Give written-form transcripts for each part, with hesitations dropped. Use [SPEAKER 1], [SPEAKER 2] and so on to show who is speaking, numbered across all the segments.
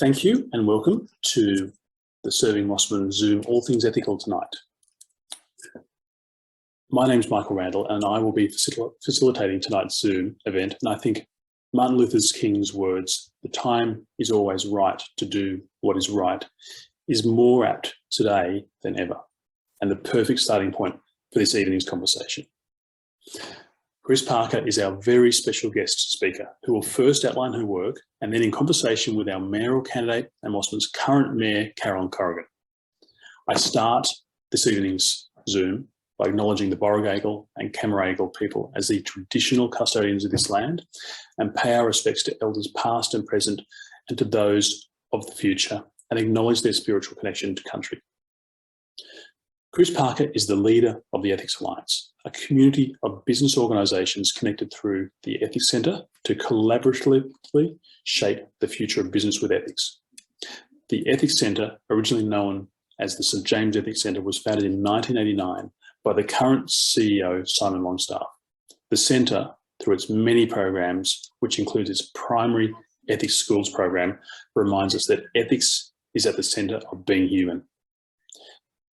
[SPEAKER 1] Thank you and welcome to the Serving Mosman Zoom All Things Ethical tonight. My name's Michael Randall and I will be facilitating tonight's Zoom event. And I think Martin Luther King's words, "The time is always right to do what is right," is more apt today than ever, and the perfect starting point for this evening's conversation. Cris Parker is our very special guest speaker, who will first outline her work and then in conversation with our mayoral candidate and Mosman's current Mayor, Carolyn Corrigan. I start this evening's Zoom by acknowledging the Borragagal and Camaragal people as the traditional custodians of this land and pay our respects to elders past and present and to those of the future, and acknowledge their spiritual connection to country. Cris Parker is the leader of the Ethics Alliance, a community of business organisations connected through the Ethics Centre to collaboratively shape the future of business with ethics. The Ethics Centre, originally known as the St James Ethics Centre, was founded in 1989 by the current CEO, Simon Longstaff. The Centre, through its many programs, which includes its primary ethics schools program, reminds us that ethics is at the centre of being human.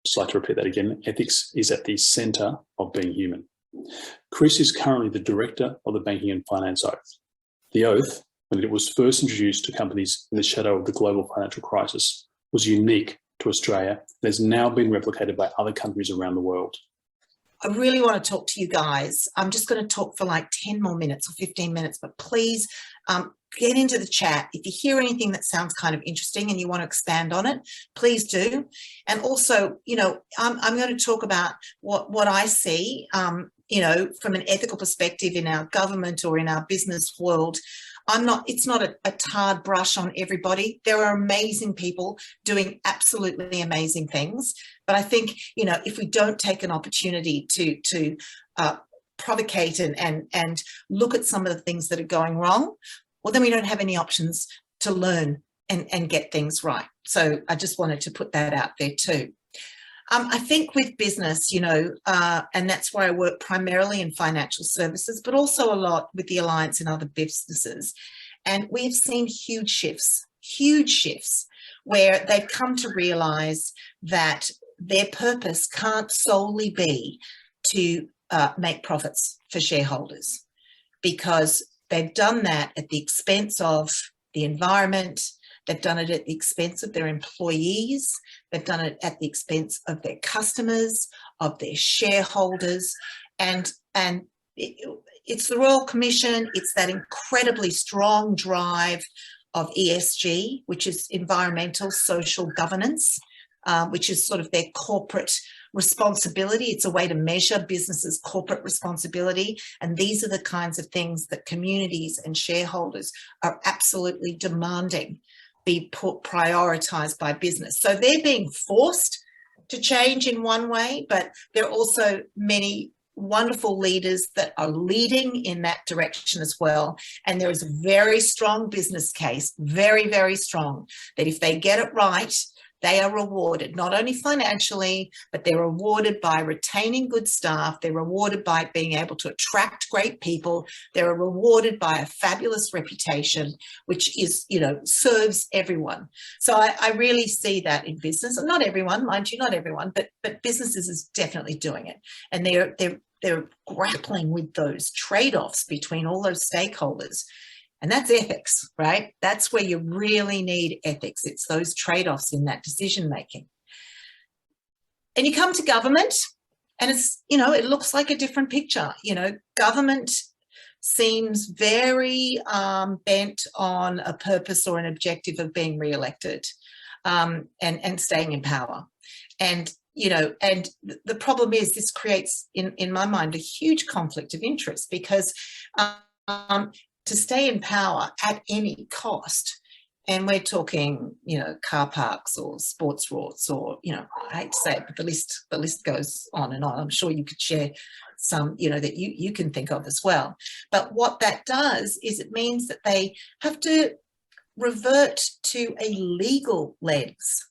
[SPEAKER 1] Just like to repeat that again, ethics is at the centre of being human. Cris is currently the director of the Banking and Finance Oath. The oath, when it was first introduced to companies in the shadow of the global financial crisis, was unique to Australia and has now been replicated by other countries around the world.
[SPEAKER 2] I really want to talk to you guys. I'm just going to talk for like 10 more minutes or 15 minutes, but please get into the chat. If you hear anything that sounds kind of interesting and you want to expand on it, please do. And also, you know, I'm going to talk about what I see, you know, from an ethical perspective in our government or in our business world. It's not a tarred brush on everybody. There are amazing people doing absolutely amazing things. But I think, you know, if we don't take an opportunity to provocate and look at some of the things that are going wrong, well, then we don't have any options to learn and get things right. So I just wanted to put that out there too. I think with business, you know, and that's where I work primarily in financial services, but also a lot with the Alliance and other businesses. And we've seen huge shifts where they've come to realise that their purpose can't solely be to make profits for shareholders, because they've done that at the expense of the environment. They've done it at the expense of their employees. They've done it at the expense of their customers, of their shareholders. And it's the Royal Commission. It's that incredibly strong drive of ESG, which is environmental social governance, which is sort of their corporate responsibility. It's a way to measure businesses' corporate responsibility. And these are the kinds of things that communities and shareholders are absolutely demanding be prioritised by business. So they're being forced to change in one way, but there are also many wonderful leaders that are leading in that direction as well. And there is a very strong business case, very, very strong, that if they get it right, they are rewarded, not only financially, but they're rewarded by retaining good staff. They're rewarded by being able to attract great people. They're rewarded by a fabulous reputation, which is, you know, serves everyone. So I really see that in business. Not everyone, mind you, not everyone, but businesses is definitely doing it. And they're grappling with those trade-offs between all those stakeholders. And that's ethics, right? That's where you really need ethics. It's those trade-offs in that decision-making. And you come to government and it's, you know, it looks like a different picture. You know, government seems very bent on a purpose or an objective of being re-elected and staying in power. And, you know, and the problem is this creates, in my mind, a huge conflict of interest, because to stay in power at any cost, and we're talking, you know, car parks or sports resorts or, you know, I hate to say it, but the list goes on and on. I'm sure you could share some, you know, that you can think of as well. But what that does is it means that they have to revert to a legal lens.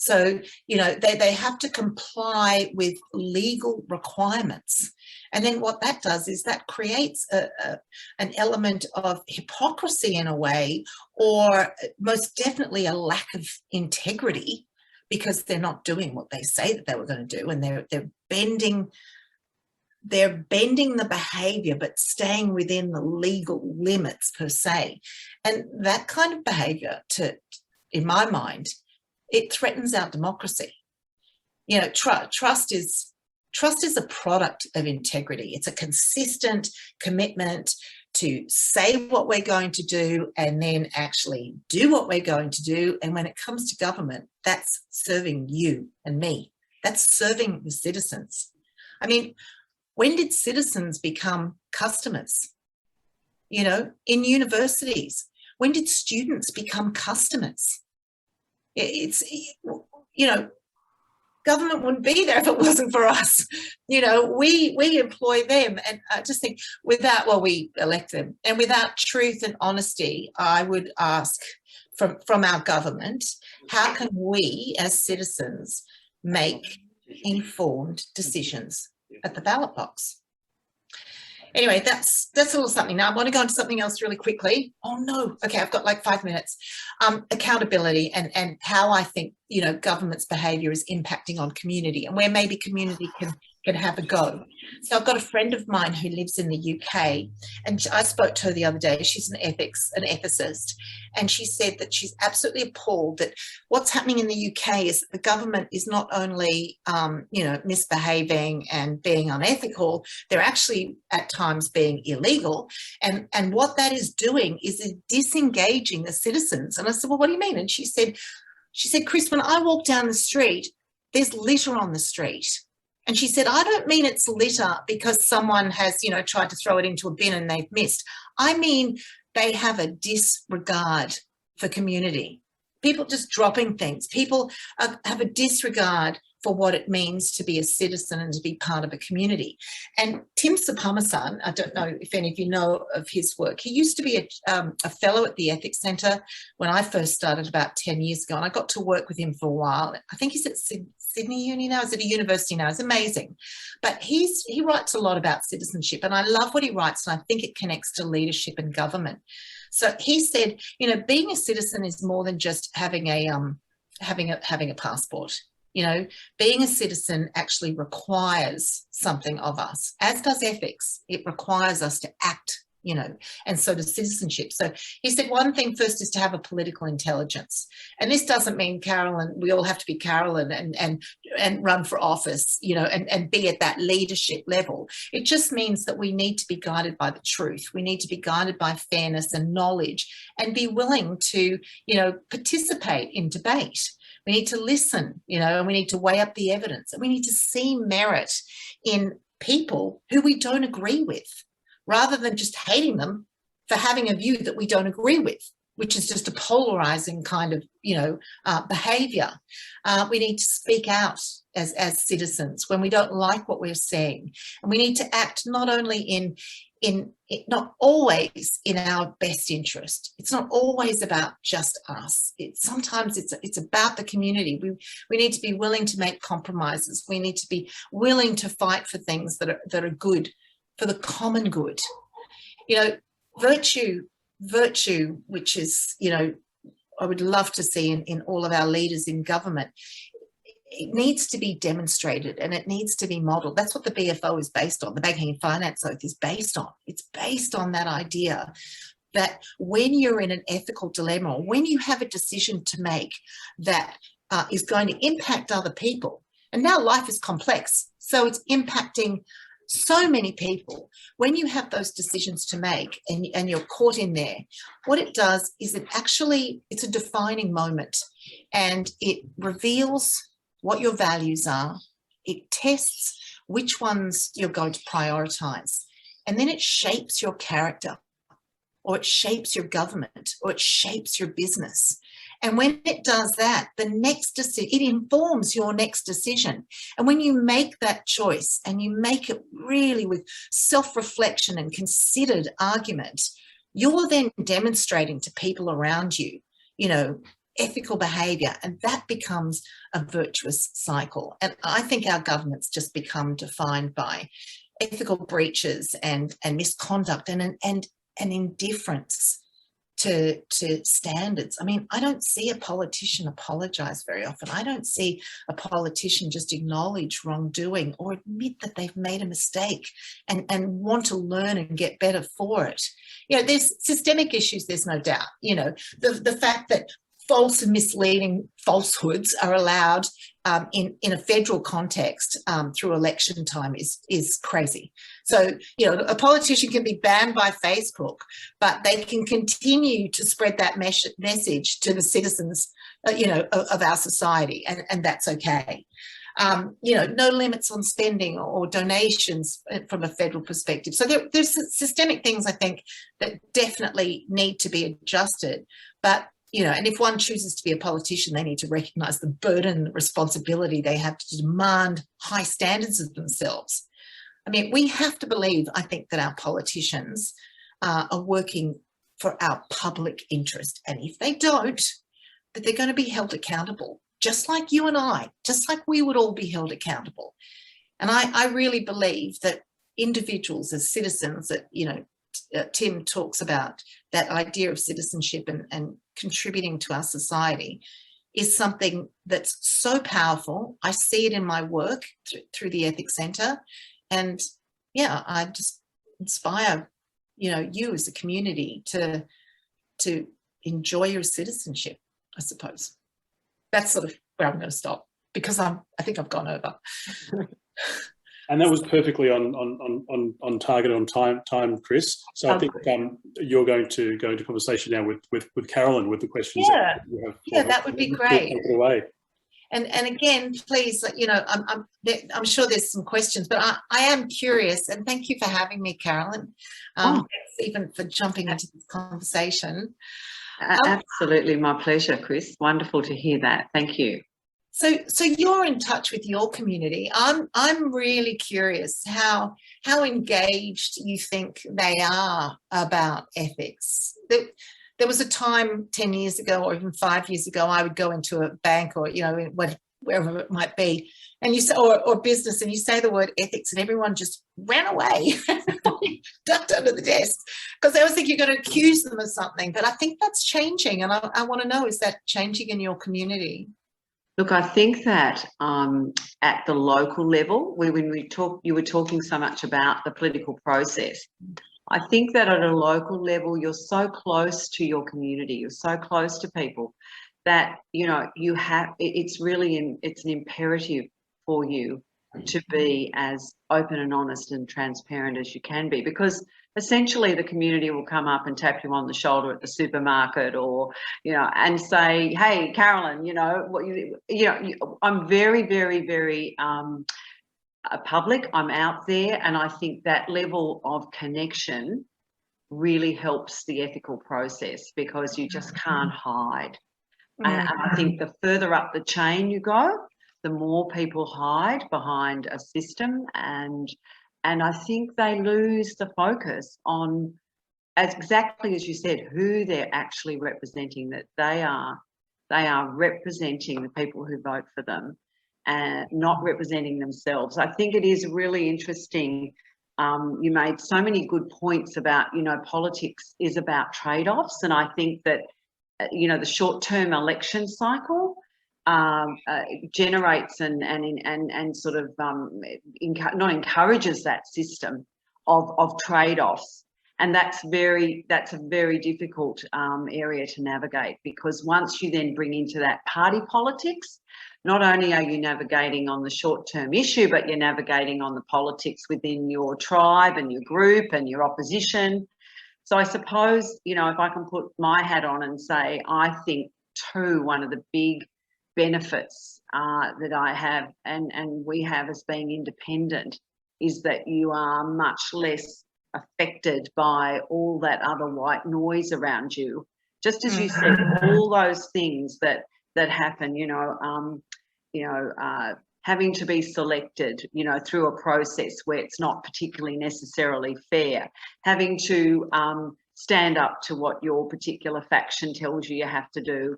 [SPEAKER 2] So, you know, they have to comply with legal requirements. And then what that does is that creates an element of hypocrisy in a way, or most definitely a lack of integrity, because they're not doing what they say that they were going to do, and they're bending the behaviour but staying within the legal limits per se. And that kind of behaviour, in my mind, it threatens our democracy. You know, trust is a product of integrity. It's a consistent commitment to say what we're going to do and then actually do what we're going to do. And when it comes to government, that's serving you and me. That's serving the citizens. I mean, when did citizens become customers? You know, in universities, when did students become customers? It's, you know, government wouldn't be there if it wasn't for us. You know, we employ them. And I just think without, well, we elect them. And without truth and honesty, I would ask from our government, how can we as citizens make informed decisions at the ballot box? Anyway, that's a little something. Now I want to go into something else really quickly. Oh no, okay, I've got like 5 minutes. Accountability and how I think, you know, government's behaviour is impacting on community and where maybe community can have a go. So I've got a friend of mine who lives in the UK, and I spoke to her the other day. She's an ethicist, and she said that she's absolutely appalled that what's happening in the UK is that the government is not only, you know, misbehaving and being unethical, they're actually at times being illegal. And what that is doing is disengaging the citizens. And I said, well, what do you mean? And she said, Cris, when I walk down the street, there's litter on the street. And she said, I don't mean it's litter because someone has, you know, tried to throw it into a bin and they've missed. I mean, they have a disregard for community. People just dropping things. People have a disregard for what it means to be a citizen and to be part of a community. And Tim Sapamasan, I don't know if any of you know of his work. He used to be a fellow at the Ethics Centre when I first started about 10 years ago, and I got to work with him for a while. I think he's at Sydney Uni now, is at a university now. It's amazing. But he writes a lot about citizenship, and I love what he writes, and I think it connects to leadership and government. So he said, you know, being a citizen is more than just having a passport. You know, being a citizen actually requires something of us, as does ethics. It requires us to act, you know, and so does citizenship. So he said one thing first is to have a political intelligence. And this doesn't mean Carolyn, we all have to be Carolyn and run for office, you know, and be at that leadership level. It just means that we need to be guided by the truth. We need to be guided by fairness and knowledge, and be willing to, you know, participate in debate. We need to listen, you know, and we need to weigh up the evidence, and we need to see merit in people who we don't agree with, rather than just hating them for having a view that we don't agree with, which is just a polarizing kind of, you know, behavior. We need to speak out as citizens when we don't like what we're seeing, and we need to act not only not always in our best interest. It's not always about just us. Sometimes it's about the community. We need to be willing to make compromises. We need to be willing to fight for things that are good, for the common good. You know, virtue, which is, you know, I would love to see in all of our leaders in government. It needs to be demonstrated and it needs to be modelled. That's what the BFO is based on. The Banking and Finance Oath is based on. It's based on that idea that when you're in an ethical dilemma, or when you have a decision to make that is going to impact other people, and now life is complex, so it's impacting so many people. When you have those decisions to make and you're caught in there, what it does is it's a defining moment, and it reveals what your values are. It tests which ones you're going to prioritise, and then it shapes your character, or it shapes your government, or it shapes your business. And when it does that, the next decision, it informs your next decision. And when you make that choice and you make it really with self-reflection and considered argument, you're then demonstrating to people around you, you know, ethical behaviour, and that becomes a virtuous cycle. And I think our government's just become defined by ethical breaches and misconduct and indifference to standards. I mean, I don't see a politician apologise very often. I don't see a politician just acknowledge wrongdoing or admit that they've made a mistake and want to learn and get better for it. You know, there's systemic issues, there's no doubt. You know, the fact that false and misleading falsehoods are allowed in a federal context through election time is crazy. So, you know, a politician can be banned by Facebook, but they can continue to spread that message to the citizens, you know, of our society, and that's okay. You know, no limits on spending or donations from a federal perspective. So there's systemic things, I think, that definitely need to be adjusted. But you know, and if one chooses to be a politician, they need to recognise the burden and the responsibility they have to demand high standards of themselves. I mean, we have to believe, I think, that our politicians are working for our public interest. And if they don't, that they're going to be held accountable, just like you and I, just like we would all be held accountable. And I really believe that individuals as citizens, that, you know, Tim talks about that idea of citizenship and contributing to our society is something that's so powerful. I see it in my work through the Ethics Centre, and yeah, I just inspire, you know, you as a community to enjoy your citizenship, I suppose. That's sort of where I'm going to stop, because I think I've gone over.
[SPEAKER 1] And that was perfectly on target, on time, Cris. So I think you're going to go into conversation now with Carolyn with the questions.
[SPEAKER 2] Yeah,
[SPEAKER 1] that you have.
[SPEAKER 2] Yeah, that would be great.
[SPEAKER 1] Take it away.
[SPEAKER 2] And again, please, you know, I'm sure there's some questions, but I am curious, and thank you for having me, Carolyn. Thanks even for jumping into this conversation.
[SPEAKER 3] Absolutely, my pleasure, Cris. Wonderful to hear that. Thank you.
[SPEAKER 2] So you're in touch with your community. I'm really curious how engaged you think they are about ethics. There was a time 10 years ago or even 5 years ago, I would go into a bank or, you know, wherever it might be, and you say, or business, and you say the word ethics, and everyone just ran away, ducked under the desk, because they always think you're going to accuse them of something. But I think that's changing, and I want to know, is that changing in your community?
[SPEAKER 3] Look, I think that at the local level, when we talk, you were talking so much about the political process. I think that at a local level, you're so close to your community, you're so close to people that, you know, it's an imperative for you to be as open and honest and transparent as you can be, because essentially the community will come up and tap you on the shoulder at the supermarket, or, you know, and say, hey, Carolyn, you know, I'm very, very, very public. I'm out there, and I think that level of connection really helps the ethical process, because you just can't hide. And I think the further up the chain you go, the more people hide behind a system, and I think they lose the focus on, as exactly as you said, who they're actually representing, that they are representing the people who vote for them and not representing themselves. I think it is really interesting. You made so many good points about, you know, politics is about trade-offs, and I think that, you know, the short-term election cycle generates and sort of not encourages that system of trade-offs, and that's a very difficult area to navigate, because once you then bring into that party politics, not only are you navigating on the short-term issue, but you're navigating on the politics within your tribe and your group and your opposition. So I suppose, you know, if I can put my hat on and say, I think too, one of the big benefits that I have and we have as being independent is that you are much less affected by all that other white noise around you. Just as you said, all those things that happen, having to be selected, you know, through a process where it's not particularly necessarily fair, having to stand up to what your particular faction tells you have to do.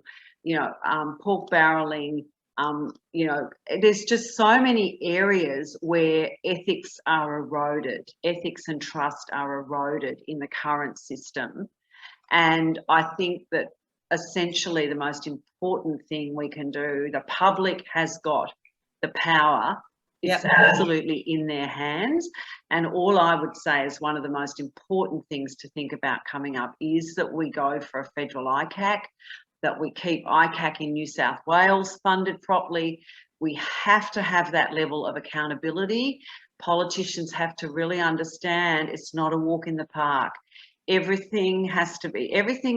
[SPEAKER 3] pork barrelling. There's just so many areas where ethics are eroded, ethics and trust are eroded in the current system. And I think that essentially the most important thing we can do, the public has got the power. It's absolutely in their hands. And all I would say is one of the most important things to think about coming up is that we go for a federal ICAC, that we keep ICAC in New South Wales funded properly. We have to have that level of accountability. Politicians have to really understand it's not a walk in the park. Everything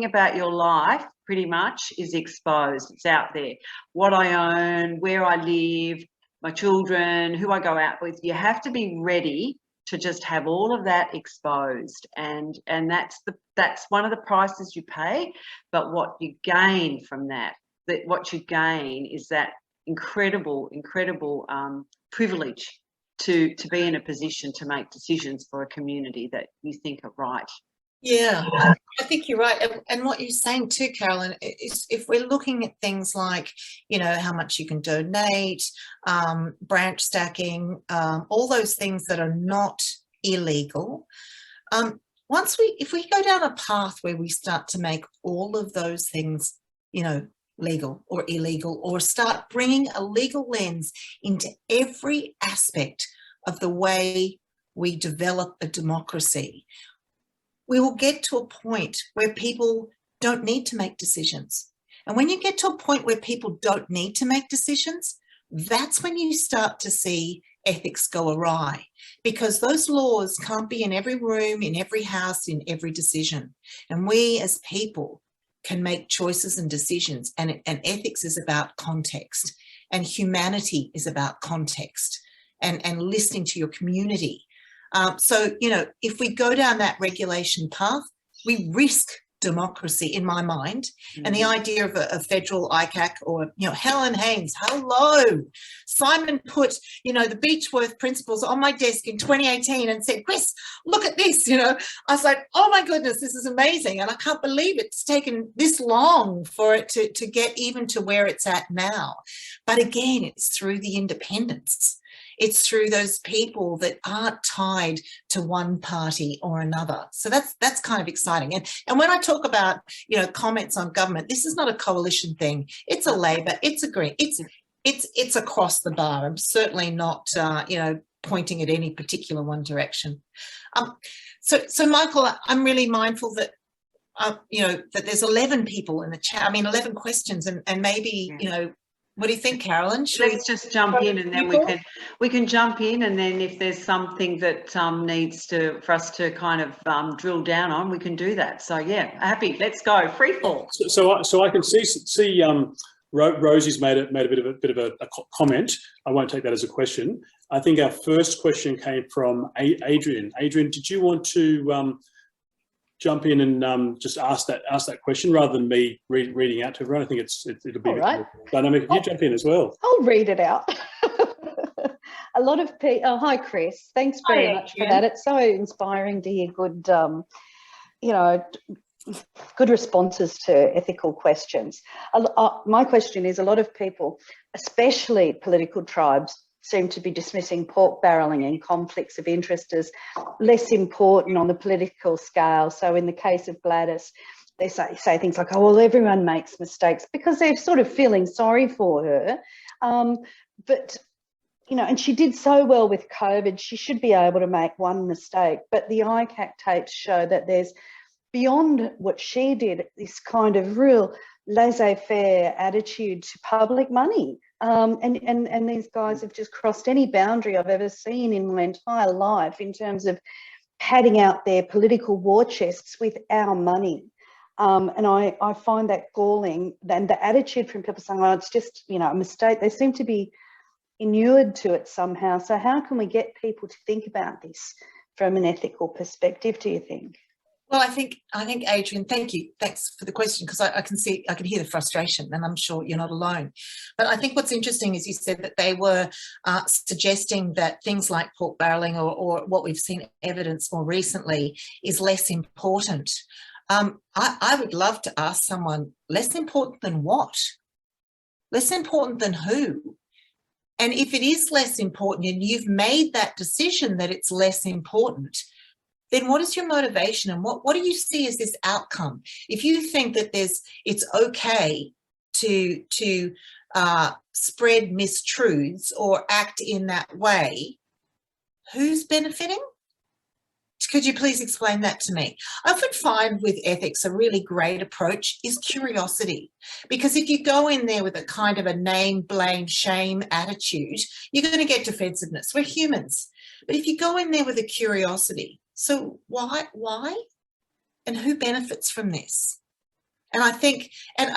[SPEAKER 3] about your life pretty much is exposed. It's out there. What I own, where I live, my children, who I go out with. You have to be ready to just have all of that exposed, and that's one of the prices you pay. But what you gain from that is that incredible privilege to be in a position to make decisions for a community that you think are right.
[SPEAKER 2] Yeah, I think you're right. And what you're saying too, Carolyn, is if we're looking at things like, how much you can donate, branch stacking, all those things that are not illegal. If we go down a path where we start to make all of those things, legal or illegal, or start bringing a legal lens into every aspect of the way we develop a democracy, we will get to a point where people don't need to make decisions. And when you get to a point where people don't need to make decisions, that's when you start to see ethics go awry, because those laws can't be in every room, in every house, in every decision. And we as people can make choices and decisions, and ethics is about context, and humanity is about context, and listening to your community. So, if we go down that regulation path, we risk democracy, in my mind. And the idea of a federal ICAC, or, Helen Haynes, hello. Simon put, the Beechworth principles on my desk in 2018 and said, Cris, look at this, I was like, oh my goodness, this is amazing. And I can't believe it's taken this long for it to get even to where it's at now. But again, it's through the independence. It's through those people that aren't tied to one party or another. So that's kind of exciting. And when I talk about, comments on government, this is not a coalition thing. It's a Labor, it's a Green, it's across the bar. I'm certainly not, pointing at any particular one direction. So Michael, I'm really mindful that, that there's 11 people in the chat. 11 questions, and maybe, what do you think, Carolyn?
[SPEAKER 3] Let's just jump in, and then we can jump in, and then if there's something that needs for us to kind of drill down on, we can do that. So yeah, happy. Let's go. Free fall.
[SPEAKER 1] So I can see Rosie's made a bit of a comment. I won't take that as a question. I think our first question came from Adrian. Adrian, did you want to jump in and just ask that question rather than me reading out to everyone? I think it'll be more dynamic if you jump in as well.
[SPEAKER 4] I'll read it out. A lot of people. Oh, hi, Cris. Thanks very much for that. It's so inspiring to hear good, good responses to ethical questions. My question is, a lot of people, especially political tribes, seem to be dismissing pork barrelling and conflicts of interest as less important on the political scale. So in the case of Gladys, they say things like, oh, well, everyone makes mistakes, because they're sort of feeling sorry for her. But, and she did so well with COVID, she should be able to make one mistake. But the ICAC tapes show that there's, beyond what she did, this kind of real laissez-faire attitude to public money. And these guys have just crossed any boundary I've ever seen in my entire life in terms of padding out their political war chests with our money. And I find that galling. And the attitude from people saying, oh, it's just, a mistake. They seem to be inured to it somehow. So how can we get people to think about this from an ethical perspective, do you think?
[SPEAKER 2] Well, I think Adrian, thank you. Thanks for the question, because I can hear the frustration, and I'm sure you're not alone. But I think what's interesting is you said that they were suggesting that things like pork barrelling or what we've seen evidence more recently is less important. I would love to ask someone, less important than what? Less important than who? And if it is less important and you've made that decision that it's less important, then what is your motivation and what do you see as this outcome? If you think that it's okay to spread mistruths or act in that way, who's benefiting? Could you please explain that to me? I often find with ethics a really great approach is curiosity, because if you go in there with a kind of a name, blame, shame attitude, you're going to get defensiveness. We're humans. But if you go in there with a curiosity, so why? And who benefits from this? And I think, and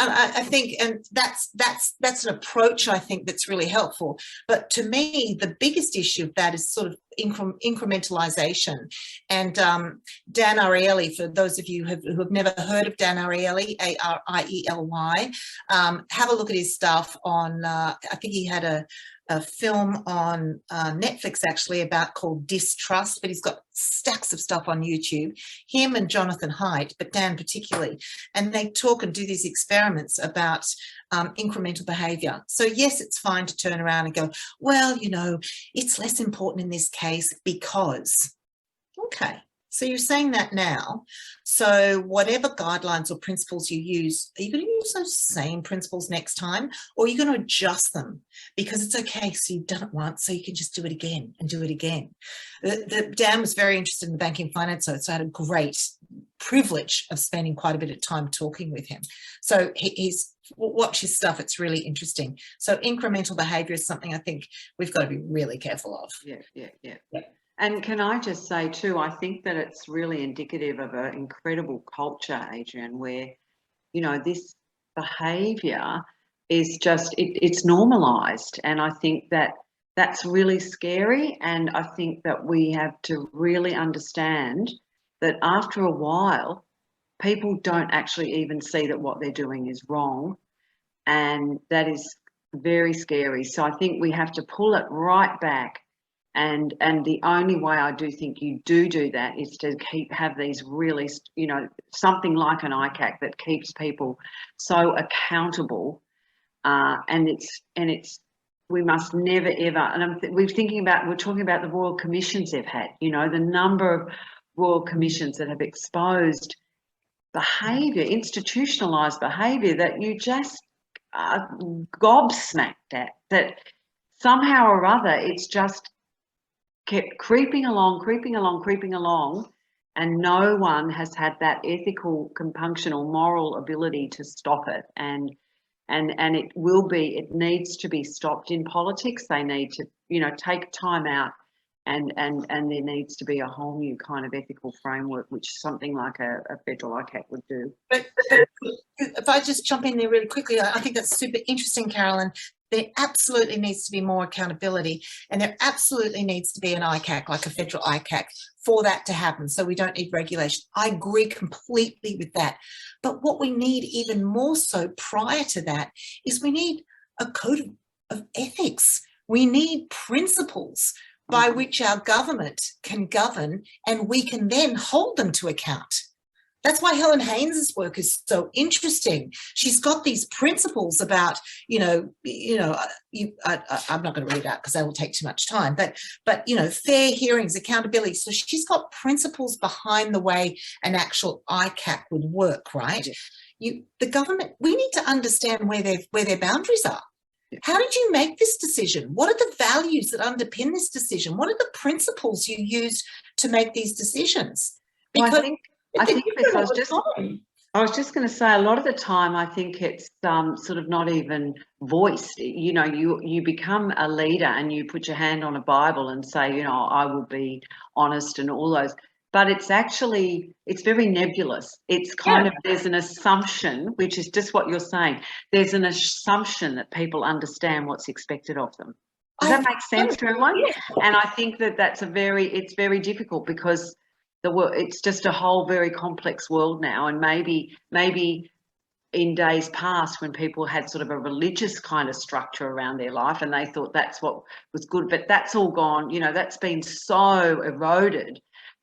[SPEAKER 2] that's an approach I think that's really helpful. But to me, the biggest issue of that is sort of incrementalisation. And Dan Ariely, for those of you who have never heard of Dan Ariely, Ariely, have a look at his stuff on. I think he had a film on Netflix actually called Distrust, but he's got stacks of stuff on YouTube, him and Jonathan Haidt, but Dan particularly, and they talk and do these experiments about incremental behaviour. So yes, it's fine to turn around and go, well, you know, it's less important in this case because, okay. So you're saying that now. So whatever guidelines or principles you use, are you going to use those same principles next time, or are you going to adjust them because it's okay? So you've done it once, so you can just do it again and do it again. Dan was very interested in the banking finance, so I had a great privilege of spending quite a bit of time talking with him. So he's watch his stuff. It's really interesting. So incremental behaviour is something I think we've got to be really careful of.
[SPEAKER 3] Yeah. And can I just say too, I think that it's really indicative of an incredible culture, Adrian, where, you know, this behaviour is just, it's normalised. And I think that that's really scary. And I think that we have to really understand that after a while, people don't actually even see that what they're doing is wrong. And that is very scary. So I think we have to pull it right back. And the only way I do think you do that is to have these really, you know, something like an ICAC that keeps people so accountable. And it's we must never ever. And we're talking about the royal commissions they've had. You know, the number of royal commissions that have exposed behaviour, institutionalised behaviour that you just are gobsmacked at. That somehow or other it's just kept creeping along, and no one has had that ethical compunction or moral ability to stop it. And it needs to be stopped in politics. They need to, you know, take time out, and there needs to be a whole new kind of ethical framework, which something like a federal ICAC would do.
[SPEAKER 2] But if I just jump in there really quickly, I think that's super interesting, Carolyn. There absolutely needs to be more accountability, and there absolutely needs to be an ICAC, like a federal ICAC, for that to happen. So we don't need regulation. I agree completely with that. But what we need even more so prior to that is we need a code of ethics. We need principles by which our government can govern, and we can then hold them to account. That's why Helen Haynes's work is so interesting. She's got these principles about, I'm not going to read it out because that will take too much time, but fair hearings, accountability. So she's got principles behind the way an actual ICAC would work, right? Yeah. The government, we need to understand where their boundaries are. Yeah. How did you make this decision? What are the values that underpin this decision? What are the principles you used to make these decisions? Because
[SPEAKER 3] I think I was just going to say, a lot of the time I think it's sort of not even voiced. You know, you become a leader and you put your hand on a Bible and say, you know, I will be honest and all those. But it's very nebulous. It's kind of, there's an assumption, which is just what you're saying. There's an assumption that people understand what's expected of them. Does that make sense to everyone? Yeah. And I think it's very difficult because it's just a whole very complex world now, and maybe in days past when people had sort of a religious kind of structure around their life and they thought that's what was good, but that's all gone, you know, that's been so eroded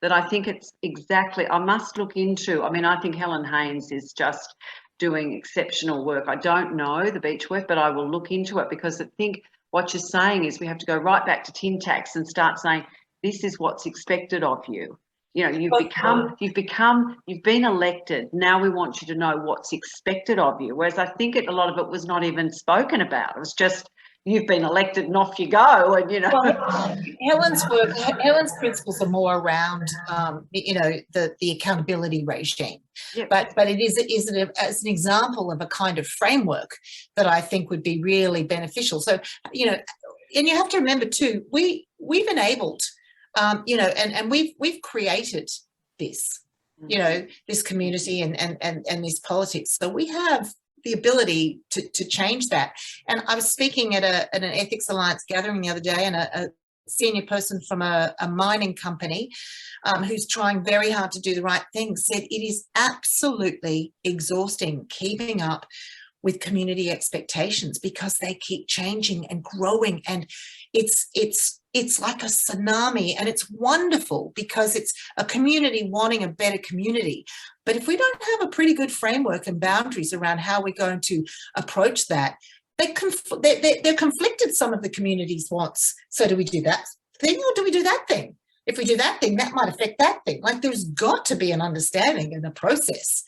[SPEAKER 3] that I think it's exactly, I must look into, I mean, I think Helen Haynes is just doing exceptional work. I don't know the beach work, but I will look into it, because I think what you're saying is we have to go right back to tin tacks and start saying, this is what's expected of you. You know, you've been elected. Now we want you to know what's expected of you. Whereas I think a lot of it was not even spoken about. It was just, you've been elected and off you go. And, you know.
[SPEAKER 2] Well, Helen's principles are more around, you know, the accountability regime.
[SPEAKER 3] Yep.
[SPEAKER 2] But it is as an example of a kind of framework that I think would be really beneficial. So, you know, and you have to remember too, we've enabled, you know, and we've created this, you know, this community and this politics. So we have the ability to change that. And I was speaking at an Ethics Alliance gathering the other day, and a senior person from a mining company who's trying very hard to do the right thing said it is absolutely exhausting keeping up with community expectations, because they keep changing and growing, and it's like a tsunami, and it's wonderful because it's a community wanting a better community. But if we don't have a pretty good framework and boundaries around how we're going to approach that, they're conflicted, some of the community's wants. So do we do that thing or do we do that thing? If we do that thing, that might affect that thing. Like, there's got to be an understanding and a process.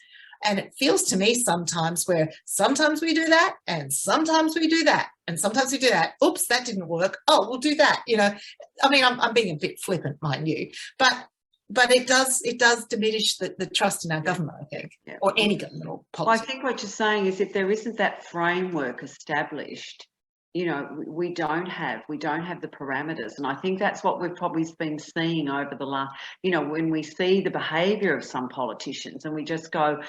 [SPEAKER 2] And it feels to me sometimes where sometimes we do that and sometimes we do that and sometimes we do that. Oops, that didn't work. Oh, we'll do that. You know, I mean, I'm being a bit flippant, mind you, but it does diminish the trust in our government, I think, or any government or policy.
[SPEAKER 3] Well, I think what you're saying is, if there isn't that framework established, you know, we don't have the parameters. And I think that's what we've probably been seeing over the last, you know, when we see the behaviour of some politicians and we just go,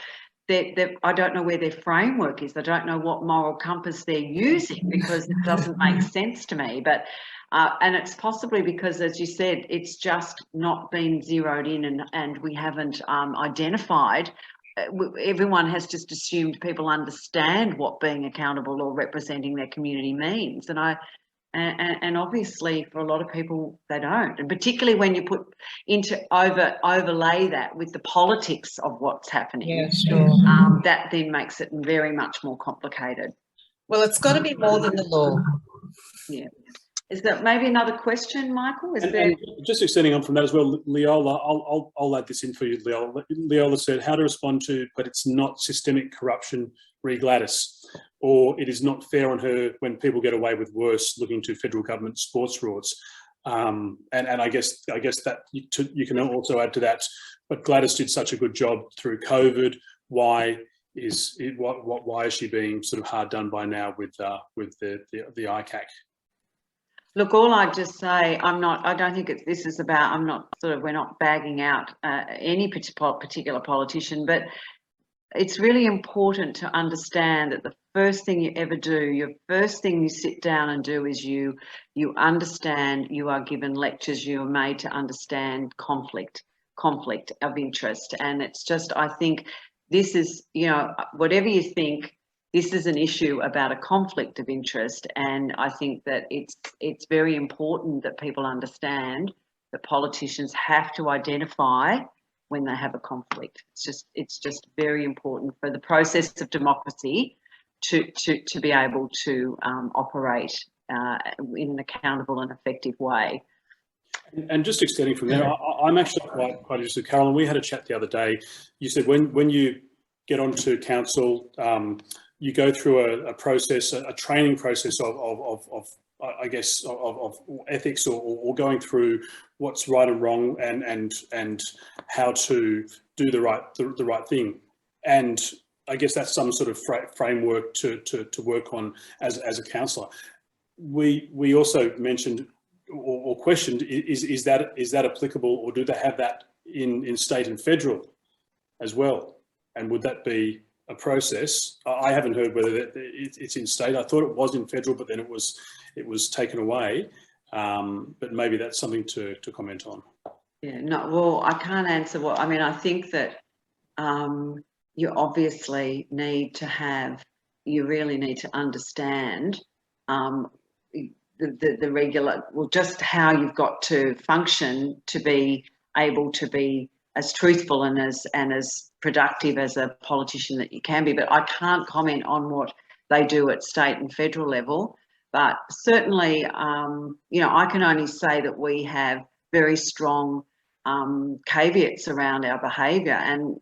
[SPEAKER 3] I don't know where their framework is. I don't know what moral compass they're using, because it doesn't make sense to me. But and it's possibly because, as you said, it's just not been zeroed in, and we haven't identified. Everyone has just assumed people understand what being accountable or representing their community means, and obviously for a lot of people they don't, and particularly when you put overlay that with the politics of what's happening.
[SPEAKER 2] Yeah, sure.
[SPEAKER 3] That then makes it very much more complicated.
[SPEAKER 2] Well, it's got to be more than the law.
[SPEAKER 3] Yeah. Is there maybe another question, Michael?
[SPEAKER 1] And just extending on from that as well, Leola, I'll add this in for you, Leola. Leola said, how to respond to, but it's not systemic corruption, re Gladys, or it is not fair on her when people get away with worse, looking to federal government sports frauds. And I guess that you can also add to that, but Gladys did such a good job through COVID. Why is she being sort of hard done by now with the ICAC?
[SPEAKER 3] Look, all I'd just say, I don't think this is about, we're not bagging out any particular politician, but it's really important to understand that the first thing you ever do, your first thing you sit down and do is you understand, you are given lectures, you are made to understand conflict of interest. And it's just, I think this is, you know, whatever you think, this is an issue about a conflict of interest, and I think that it's very important that people understand that politicians have to identify when they have a conflict. It's just very important for the process of democracy to be able to operate in an accountable and effective way.
[SPEAKER 1] And just extending from there, I'm actually quite interested, Carolyn. We had a chat the other day. You said when you get onto council, you go through a process, a training process of ethics, or going through what's right and wrong, and how to do the right thing. And I guess that's some sort of framework to work on as a councillor. We also mentioned or questioned, is that applicable, or do they have that in state and federal as well? And would that be a process? I haven't heard whether it's in state. I thought it was in federal, but then it was taken away. But maybe that's something to comment on.
[SPEAKER 3] Yeah, no, well, I can't answer what, I mean, I think that you obviously need to have, you really need to understand the regular, well, just how you've got to function to be able to be as truthful and as productive as a politician that you can be. But I can't comment on what they do at state and federal level. But certainly, I can only say that we have very strong caveats around our behaviour,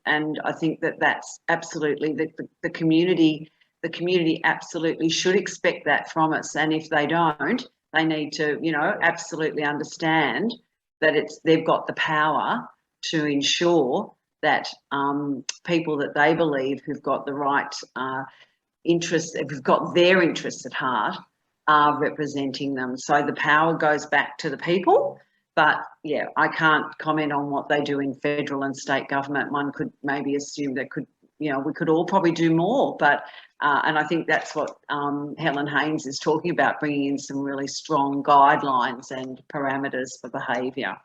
[SPEAKER 3] and I think that that's absolutely the community. The community absolutely should expect that from us, and if they don't, they need to, absolutely understand that they've got the power to ensure that people that they believe who've got the right interests, who've got their interests at heart, are representing them. So the power goes back to the people. But yeah, I can't comment on what they do in federal and state government. One could maybe assume that we could all probably do more. But and I think that's what Helen Haynes is talking about, bringing in some really strong guidelines and parameters for behaviour.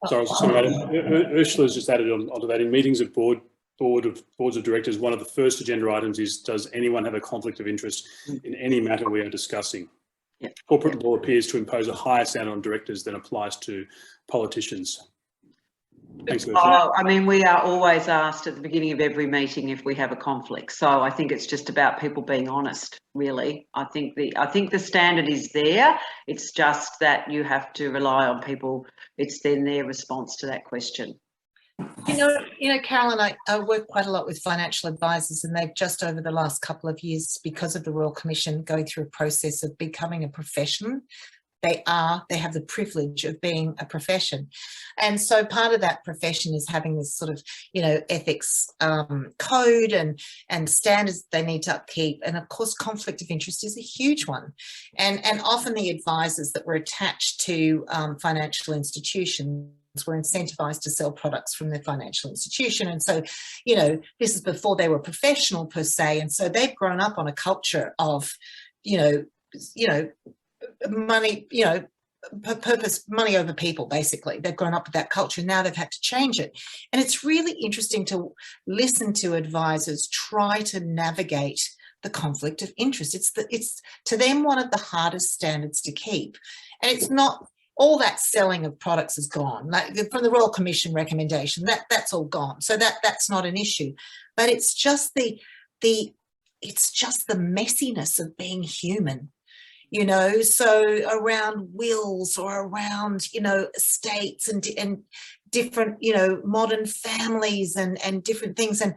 [SPEAKER 1] Sorry, Ursula's just added onto that. In meetings of boards of directors, one of the first agenda items is, does anyone have a conflict of interest in any matter we are discussing?
[SPEAKER 3] Yep.
[SPEAKER 1] Corporate law appears to impose a higher standard on directors than applies to politicians. Thanks, Ursula.
[SPEAKER 3] I mean, we are always asked at the beginning of every meeting if we have a conflict. So I think it's just about people being honest, really. I think the standard is there. It's just that you have to rely on people. It's then their response to that question.
[SPEAKER 2] Carolyn, I work quite a lot with financial advisors, and they've just over the last couple of years, because of the Royal Commission going through a process of becoming a profession, they have the privilege of being a profession. And so part of that profession is having this sort of, ethics code and standards they need to upkeep. And of course, conflict of interest is a huge one. And often the advisors that were attached to financial institutions were incentivized to sell products from their financial institution. And so, this is before they were professional per se. And so they've grown up on a culture of, money, purpose, money over people, basically. They've grown up with that culture. Now they've had to change it. And it's really interesting to listen to advisors try to navigate the conflict of interest. It's to them one of the hardest standards to keep. And it's not all that selling of products is gone. Like from the Royal Commission recommendation, that's all gone. So that's not an issue. But it's just the messiness of being human. So around wills or around, estates and different, modern families and different things. And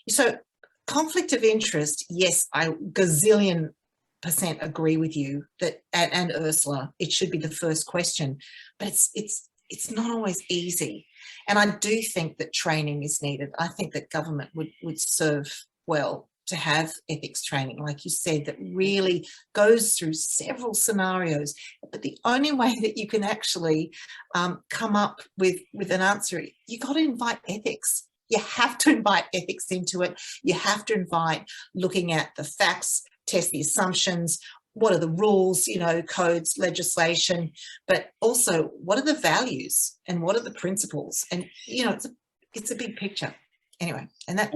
[SPEAKER 2] so conflict of interest, yes, I gazillion % agree with you that, and Ursula, it should be the first question, but it's not always easy. And I do think that training is needed. I think that government would serve well to have ethics training, like you said, that really goes through several scenarios. But the only way that you can actually come up with an answer, you got to invite ethics. You have to invite ethics into it. You have to invite looking at the facts, test the assumptions, what are the rules, codes, legislation, but also what are the values and what are the principles? And, it's a big picture. Anyway, and that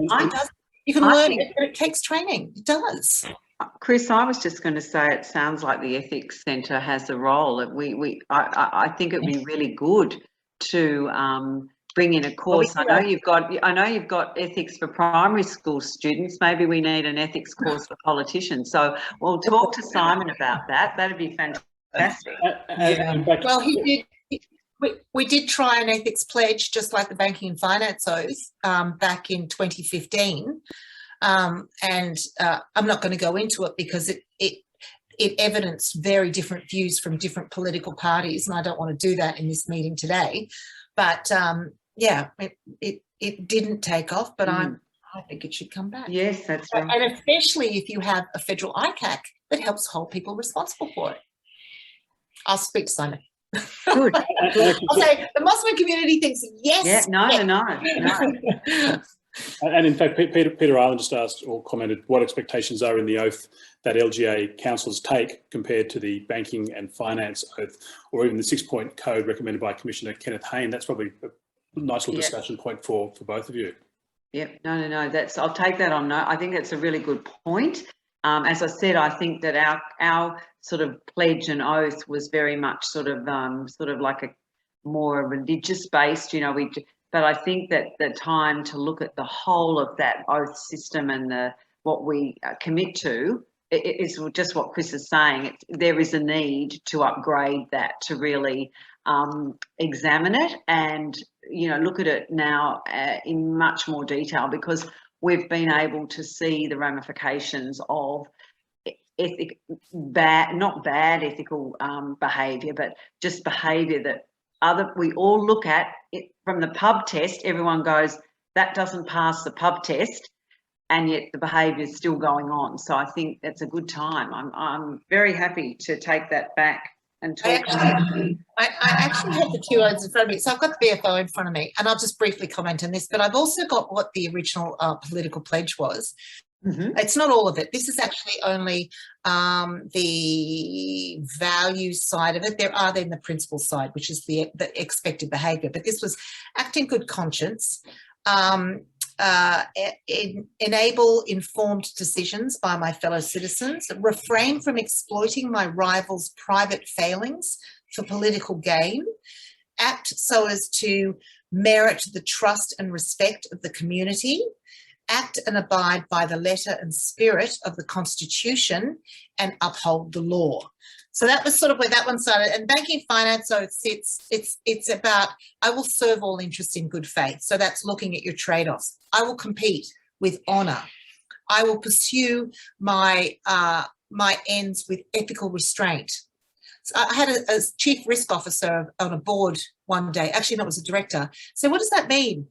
[SPEAKER 2] you can learn it, but it takes training. It does.
[SPEAKER 3] Cris, I was just going to say, it sounds like the Ethics Centre has a role. I think it'd be really good to bring in a course. I know you've got ethics for primary school students. Maybe we need an ethics course for politicians. So we'll talk to Simon about that. That'd be fantastic.
[SPEAKER 2] Well, he did. We did try an ethics pledge, just like the banking and finance oath, back in 2015. And I'm not going to go into it because it evidenced very different views from different political parties, and I don't want to do that in this meeting today. But it didn't take off, but I think it should come back.
[SPEAKER 3] Yes, that's right.
[SPEAKER 2] And especially if you have a federal ICAC that helps hold people responsible for it. I'll speak to Simon.
[SPEAKER 3] Good.
[SPEAKER 2] I'll say the Mosman community thinks yes.
[SPEAKER 3] Yeah, no.
[SPEAKER 1] And in fact, Peter Island just asked or commented what expectations are in the oath that LGA councillors take compared to the banking and finance oath, or even the 6-point code recommended by Commissioner Kenneth Hayne. That's probably a nice little discussion point for both of you.
[SPEAKER 3] Yep. No. I'll take that on note. I think that's a really good point. As I said, I think that our sort of pledge and oath was very much sort of like more religious based, you know, but I think that the time to look at the whole of that oath system and what we commit to is just what Cris is saying. There is a need to upgrade that, to really examine it and, you know, look at it now in much more detail, because we've been able to see the ramifications of not bad ethical behaviour, but just behaviour that we all look at it from the pub test. Everyone goes, that doesn't pass the pub test, and yet the behaviour is still going on. So I think that's a good time. I'm very happy to take that back and talk.
[SPEAKER 2] I actually have the two oaths in front of me. So I've got the BFO in front of me, and I'll just briefly comment on this, but I've also got what the original political pledge was.
[SPEAKER 3] Mm-hmm.
[SPEAKER 2] It's not all of it. This is actually only the value side of it. There are then the principle side, which is the expected behaviour. But this was act in good conscience, enable informed decisions by my fellow citizens, refrain from exploiting my rivals' private failings for political gain, act so as to merit the trust and respect of the community, act and abide by the letter and spirit of the Constitution, and uphold the law. So that was sort of where that one started. And banking finance, so it's about, I will serve all interests in good faith. So that's looking at your trade-offs. I will compete with honour. I will pursue my ends with ethical restraint. So I had a chief risk officer on a board one day, actually no, it was a director. So what does that mean?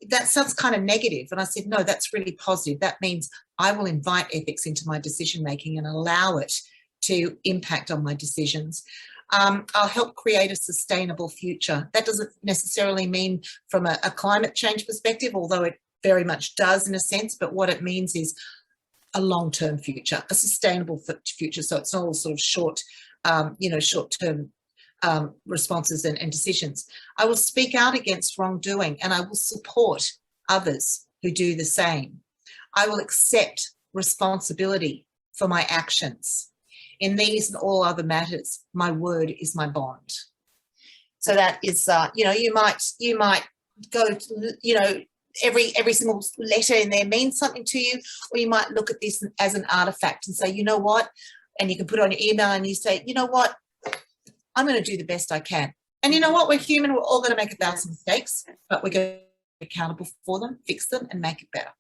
[SPEAKER 2] That sounds kind of negative. And I said, no, that's really positive. That means I will invite ethics into my decision-making and allow it to impact on my decisions. I'll help create a sustainable future. That doesn't necessarily mean from a climate change perspective, although it very much does in a sense, but what it means is a long-term future, a sustainable future. So it's not all sort of short-term responses and decisions. I will speak out against wrongdoing, and I will support others who do the same. I will accept responsibility for my actions. In these and all other matters, my word is my bond. So that is, you know, you might go, you know, every single letter in there means something to you, or you might look at this as an artifact and say, you know what, and you can put it on your email and you say, you know what, I'm going to do the best I can. And you know what, we're human, we're all going to make 1,000 mistakes, but we're going to be accountable for them, fix them, and make it better.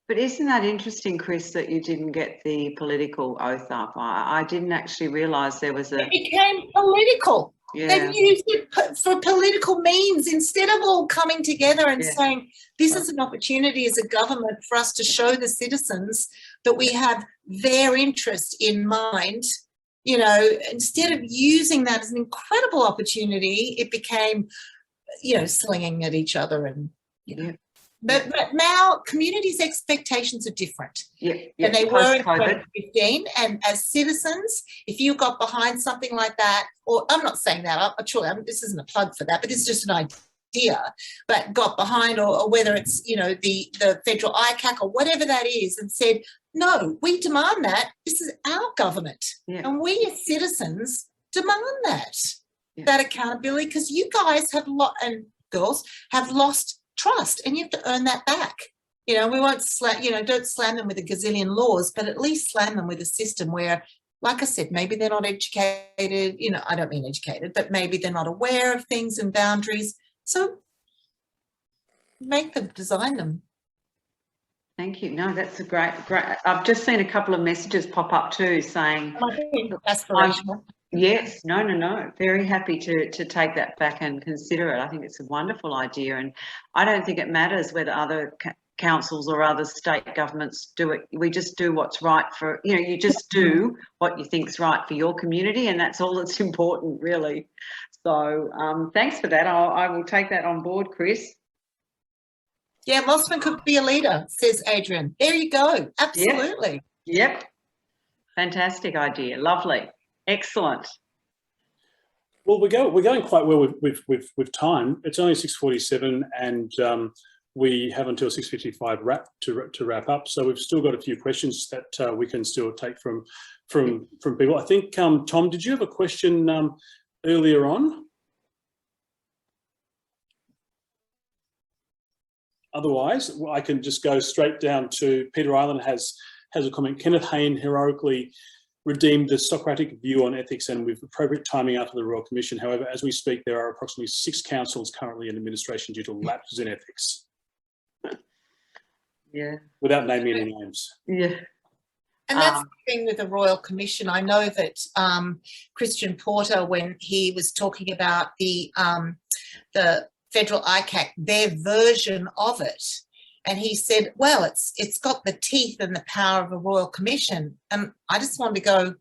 [SPEAKER 3] But isn't that interesting, Cris, that you didn't get the political oath up? I didn't actually realise there was a...
[SPEAKER 2] It became political.
[SPEAKER 3] Yeah.
[SPEAKER 2] They've used it for political means instead of all coming together and saying, this is an opportunity as a government for us to show the citizens that we have their interest in mind. You know, instead of using that as an incredible opportunity, it became, you know, slinging at each other and, you know. But now communities' expectations are different than they were in 2015. And as citizens, if you got behind something like that, or I'm not saying that, this isn't a plug for that, but it's just an idea, but got behind, or whether it's, you know, the federal ICAC or whatever that is, and said, no, we demand that. This is our government. Yeah. And we as citizens demand that accountability, because you guys have and girls have lost trust, and you have to earn that back. You know, we won't don't slam them with a gazillion laws, but at least slam them with a system where, like I said, maybe they're not educated, you know, I don't mean educated, but maybe they're not aware of things and boundaries. So make them, design them.
[SPEAKER 3] Thank you. No, that's a great. I've just seen a couple of messages pop up too saying
[SPEAKER 2] aspirational.
[SPEAKER 3] Yes, no. Very happy to take that back and consider it. I think it's a wonderful idea, and I don't think it matters whether other councils or other state governments do it. We just do what's right for, you know, you just do what you think's right for your community, and that's all that's important, really. So thanks for that. I will take that on board, Cris.
[SPEAKER 2] Yeah, Mosman could be a leader, says Adrian. There you go. Absolutely.
[SPEAKER 3] Yep. Fantastic idea. Lovely. Excellent.
[SPEAKER 1] Well, we're going quite well with time. It's only 6:47, and we have until 6:55 to wrap up. So we've still got a few questions that we can still take from people. I think Tom, did you have a question earlier on? Otherwise, I can just go straight down to Peter Island has a comment. Kenneth Hayne heroically redeemed the Socratic view on ethics and with appropriate timing after the Royal Commission. However, as we speak, there are approximately 6 councils currently in administration due to lapses in ethics.
[SPEAKER 3] Yeah.
[SPEAKER 1] Without naming any names.
[SPEAKER 3] Yeah.
[SPEAKER 2] And that's the thing with the Royal Commission. I know that Christian Porter, when he was talking about the federal ICAC, their version of it, and he said, well, it's got the teeth and the power of a Royal Commission. And I just wanted to go,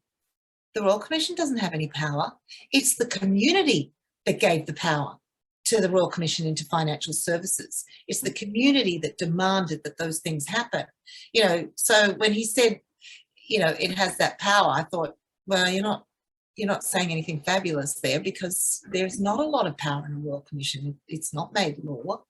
[SPEAKER 2] the Royal Commission doesn't have any power. It's the community that gave the power to the Royal Commission into financial services. It's the community that demanded that those things happen. You know, so when he said, you know, it has that power, I thought, well, you're not saying anything fabulous there, because there's not a lot of power in the Royal Commission. It's not made law.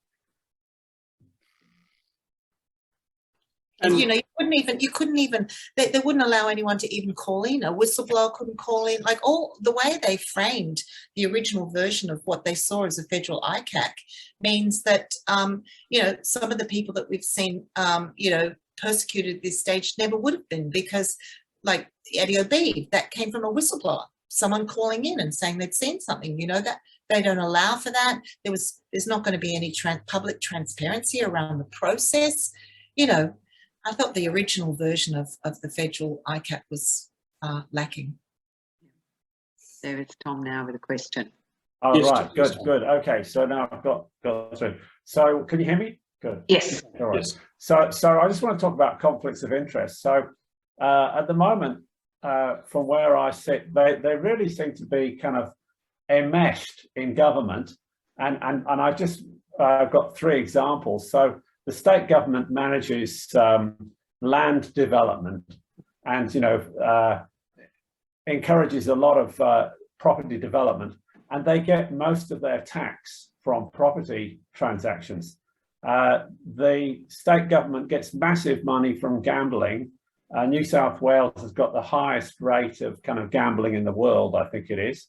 [SPEAKER 2] And you know, you couldn't even, they wouldn't allow anyone to even call in. A whistleblower couldn't call in. Like, all the way they framed the original version of what they saw as a federal ICAC means that, you know, some of the people that we've seen, you know, persecuted at this stage never would have been, because like Eddie O'Beeve, that came from a whistleblower, someone calling in and saying they'd seen something. You know, that they don't allow for that. There's not going to be any public transparency around the process. You know, I thought the original version of the federal ICAP was lacking.
[SPEAKER 3] There is Tom now with a question.
[SPEAKER 5] Oh,
[SPEAKER 1] Yes,
[SPEAKER 5] right, good. Okay, so now I've got through. So can you hear me? Good.
[SPEAKER 3] Yes.
[SPEAKER 5] All right.
[SPEAKER 1] Yes.
[SPEAKER 5] So I just want to talk about conflicts of interest. So at the moment, from where I sit, they really seem to be kind of enmeshed in government, and I just got 3 examples. So the state government manages land development, and you know, encourages a lot of property development, and they get most of their tax from property transactions. The state government gets massive money from gambling. New South Wales has got the highest rate of kind of gambling in the world, I think it is.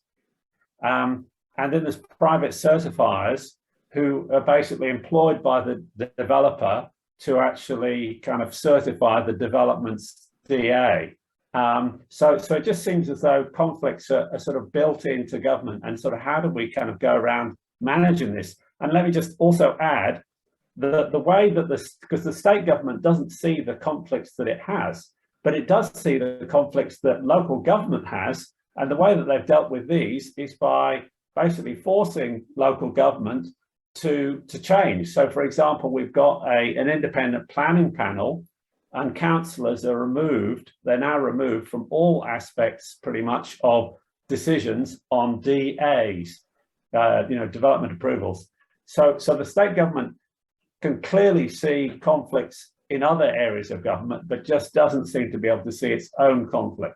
[SPEAKER 5] And then there's private certifiers who are basically employed by the developer to actually kind of certify the development's DA. So it just seems as though conflicts are sort of built into government, and sort of how do we kind of go around managing this? And let me just also add the way that because the state government doesn't see the conflicts that it has, but it does see the conflicts that local government has, and the way that they've dealt with these is by basically forcing local government to change. So, for example, we've got an independent planning panel, and councillors are removed. They're now removed from all aspects, pretty much, of decisions on DAs, you know, development approvals. So the state government can clearly see conflicts in other areas of government, but just doesn't seem to be able to see its own conflict.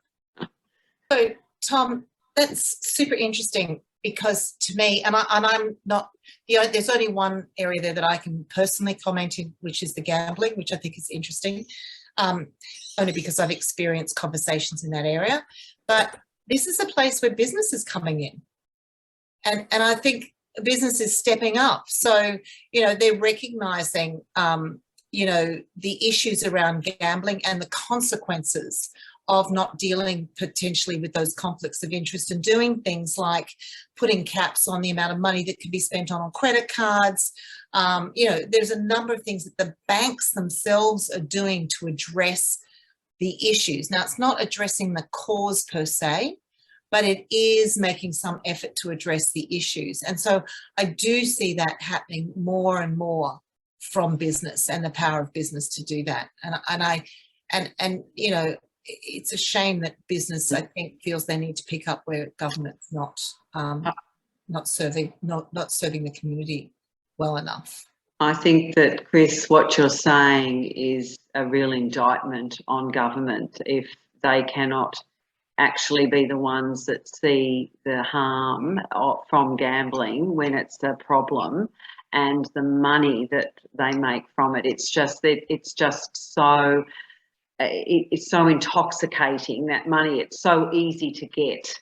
[SPEAKER 2] So, Tom, that's super interesting, because to me, and I'm not, you know, there's only one area there that I can personally comment in, which is the gambling, which I think is interesting, only because I've experienced conversations in that area. But this is a place where business is coming in, and I think business is stepping up. So, you know, they're recognising, you know, the issues around gambling and the consequences of not dealing potentially with those conflicts of interest, and doing things like putting caps on the amount of money that can be spent on credit cards. You know, there's a number of things that the banks themselves are doing to address the issues. Now, it's not addressing the cause per se, but it is making some effort to address the issues. And so I do see that happening more and more from business, and the power of business to do that. And you know, it's a shame that business, I think, feels they need to pick up where government's not serving the community well enough.
[SPEAKER 3] I think that, Cris, what you're saying is a real indictment on government if they cannot actually be the ones that see the harm from gambling when it's a problem, and the money that they make from it. It's just so it's so intoxicating, that money. It's so easy to get,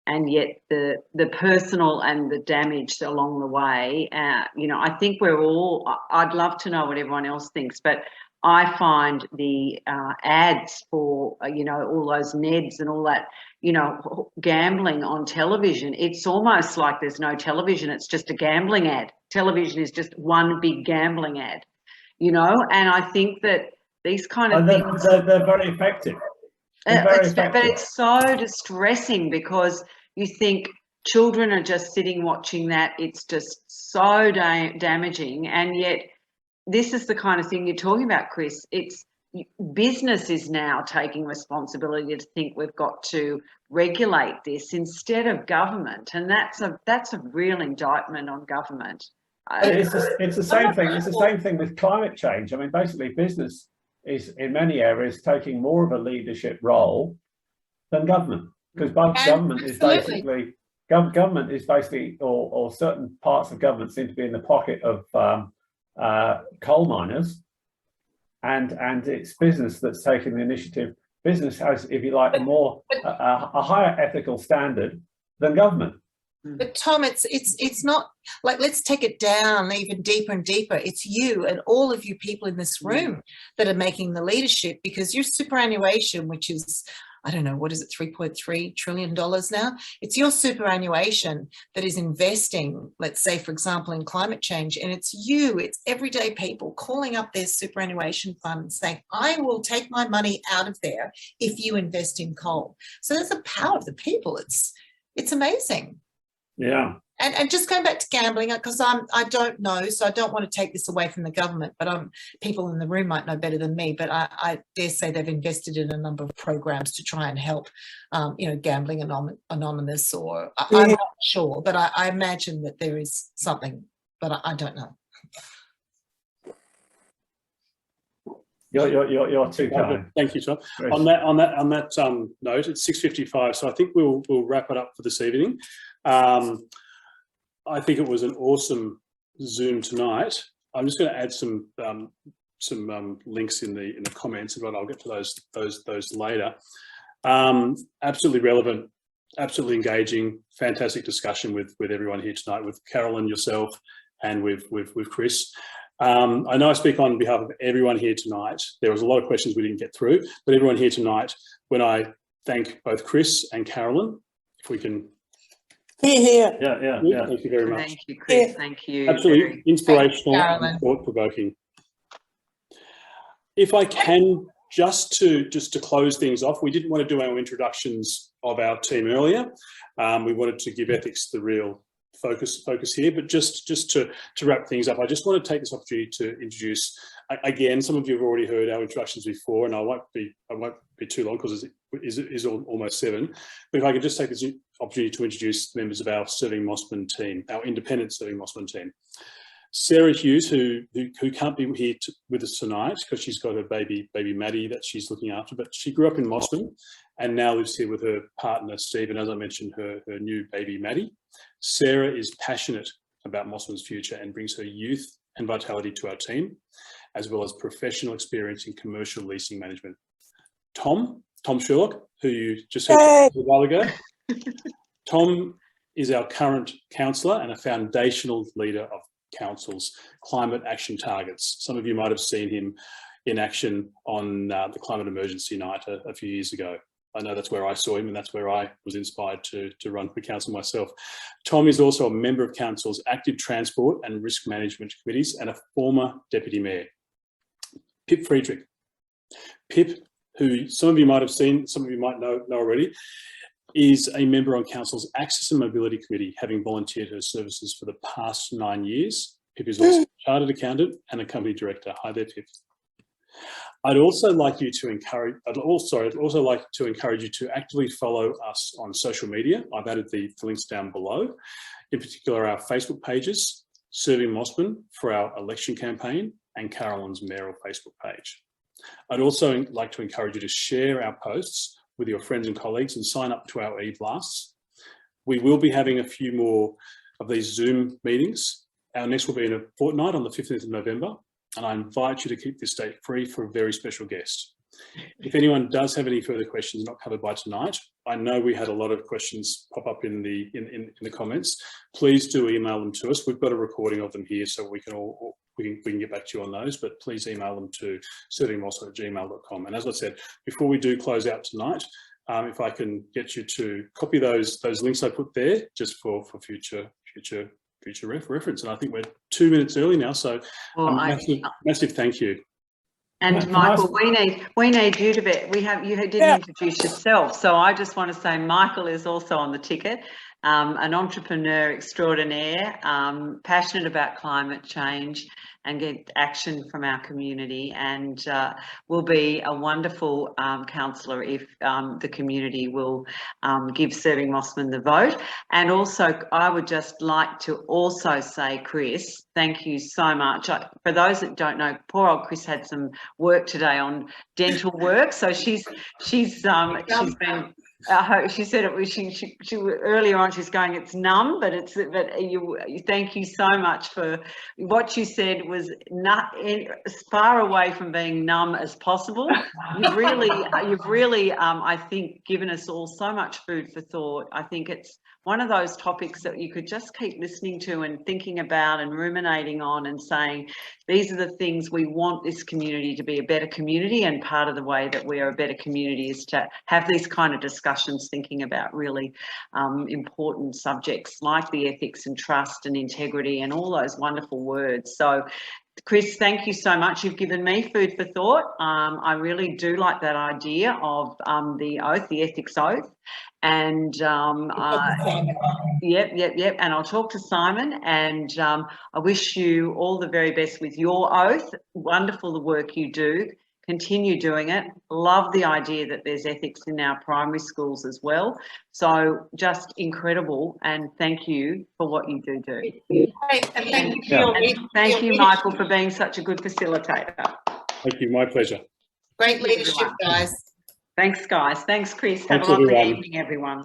[SPEAKER 3] and yet the personal and the damage along the way, you know, I think we're all, I'd love to know what everyone else thinks, but I find the ads for, you know, all those Neds and all that, you know, gambling on television, it's almost like there's no television, it's just a gambling ad. Television is just one big gambling ad, you know, and I think that these kind of things...
[SPEAKER 5] They're very effective. But
[SPEAKER 3] it's so distressing because you think children are just sitting watching that. It's just so damaging. And yet this is the kind of thing you're talking about, Cris. It's business is now taking responsibility to think we've got to regulate this instead of government. And that's a real indictment on government.
[SPEAKER 5] It's the same thing. It's the same thing with climate change. I mean, basically business is in many areas taking more of a leadership role than government, because government is basically, or certain parts of government seem to be in the pocket of coal miners, and it's business that's taking the initiative. Business has, if you like, a higher ethical standard than government.
[SPEAKER 2] But Tom, it's not like, let's take it down even deeper and deeper. It's you and all of you people in this room that are making the leadership, because your superannuation, which is, I don't know, what is it, $3.3 trillion now? It's your superannuation that is investing, let's say, for example, in climate change. And it's you, it's everyday people calling up their superannuation fund and saying, I will take my money out of there if you invest in coal. So there's the power of the people. It's amazing.
[SPEAKER 5] Yeah.
[SPEAKER 2] And just going back to gambling, because I don't know, so I don't want to take this away from the government, but people in the room might know better than me, but I dare say they've invested in a number of programs to try and help, you know, Gambling Anonymous, or I'm not sure, but I imagine that there is something, but I don't know.
[SPEAKER 5] You're too kind.
[SPEAKER 1] Thank you, Tom. On that note, it's 6:55, so I think we'll wrap it up for this evening. I think it was an awesome Zoom tonight. I'm just going to add some links in the comments, but I'll get to those later. Absolutely relevant, absolutely engaging, fantastic discussion with everyone here tonight, with Carolyn, yourself, and with Cris. I know I speak on behalf of everyone here tonight. There was a lot of questions we didn't get through, but everyone here tonight, when I thank both Cris and Carolyn, if we can...
[SPEAKER 6] Here.
[SPEAKER 5] Yeah.
[SPEAKER 1] Thank you very much.
[SPEAKER 3] Thank you, Cris. Yeah. Thank you.
[SPEAKER 1] Absolutely inspirational and thought-provoking. If I can, just to close things off, we didn't want to do our introductions of our team earlier. We wanted to give ethics the real focus here, but just to wrap things up, I just want to take this opportunity to introduce, again, some of you have already heard our introductions before, and I won't be too long because it is almost 7. But if I could just take this opportunity to introduce members of our Serving Mosman team, our independent Serving Mosman team. Sarah Hughes, who can't be here with us tonight because she's got her baby Maddie that she's looking after, but she grew up in Mosman and now lives here with her partner Steve, and as I mentioned, her new baby Maddie. Sarah is passionate about Mosman's future and brings her youth and vitality to our team, as well as professional experience in commercial leasing management. Tom Sherlock, who you just heard a while ago. Tom is our current councillor and a foundational leader of Council's climate action targets. Some of you might have seen him in action on the climate emergency night a few years ago. I know that's where I saw him, and that's where I was inspired to run for council myself. Tom is also a member of Council's active transport and risk management committees and a former deputy mayor. Pip Friedrich. Pip, who some of you might have seen, some of you might know already, is a member on Council's Access and Mobility Committee, having volunteered her services for the past 9 years. Pip is also a chartered accountant and a company director. Hi there, Pip. I'd also like you to encourage you to actively follow us on social media. I've added the links down below, in particular our Facebook pages, Serving Mosman for our election campaign and Carolyn's mayoral Facebook page. I'd also like to encourage you to share our posts with your friends and colleagues and sign up to our e-blasts. We will be having a few more of these Zoom meetings. Our next will be in a fortnight on the 15th of November, and I invite you to keep this date free for a very special guest. If anyone does have any further questions not covered by tonight, I know we had a lot of questions pop up in the comments. Please do email them to us. We've got a recording of them here, so we can get back to you on those. But please email them to servingmosman@gmail.com. And as I said, before we do close out tonight, if I can get you to copy those links I put there, just for future reference. And I think we're 2 minutes early now, so massive thank you.
[SPEAKER 3] And Michael, we need you to be. You didn't introduce yourself, so I just want to say Michael is also on the ticket. An entrepreneur extraordinaire, passionate about climate change and get action from our community, and will be a wonderful councillor if the community will give Serving Mosman the vote. And also, I would just like to also say, Cris, thank you so much. For those that don't know, poor old Cris had some work today on dental work, so she's been. She said it was. She earlier on. She's going. It's numb, but thank you so much for what you said. Was not as far away from being numb as possible. You've really, I think, given us all so much food for thought. I think it's one of those topics that you could just keep listening to and thinking about and ruminating on and saying, these are the things we want this community to be a better community, and part of the way that we are a better community is to have these kind of discussions, thinking about really important subjects like the ethics and trust and integrity and all those wonderful words. So Cris, thank you so much. You've given me food for thought. I really do like that idea of the oath, the ethics oath. And yep. And I'll talk to Simon, and I wish you all the very best with your oath. Wonderful the work you do. Continue doing it. Love the idea that there's ethics in our primary schools as well. So just incredible, and thank you for what you do.
[SPEAKER 2] Great. And
[SPEAKER 3] thank you, Michael, for being such a good facilitator.
[SPEAKER 1] Thank you, my pleasure.
[SPEAKER 2] Great leadership, guys.
[SPEAKER 3] Thanks, guys. Thanks, Cris. Have a lovely evening, everyone.